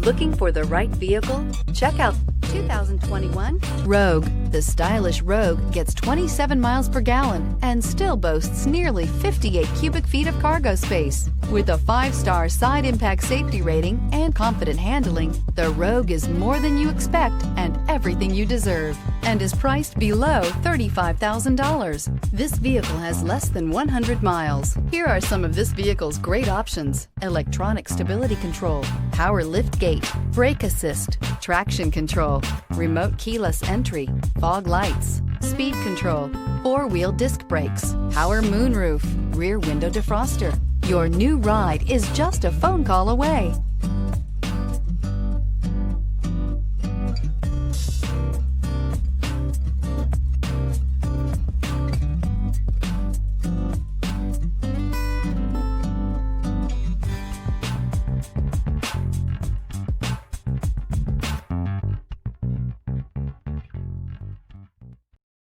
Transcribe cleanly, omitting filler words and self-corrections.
Looking for the right vehicle? Check out 2021 Rogue. The stylish Rogue gets 27 miles per gallon and still boasts nearly 58 cubic feet of cargo space. With a 5-star side impact safety rating and confident handling, the Rogue is more than you expect and everything you deserve, and is priced below $35,000. This vehicle has less than 100 miles. Here are some of this vehicle's great options: electronic stability control, power lift gate, brake assist, traction control, remote keyless entry, fog lights, speed control, 4-wheel disc brakes, power moonroof, rear window defroster. Your new ride is just a phone call away.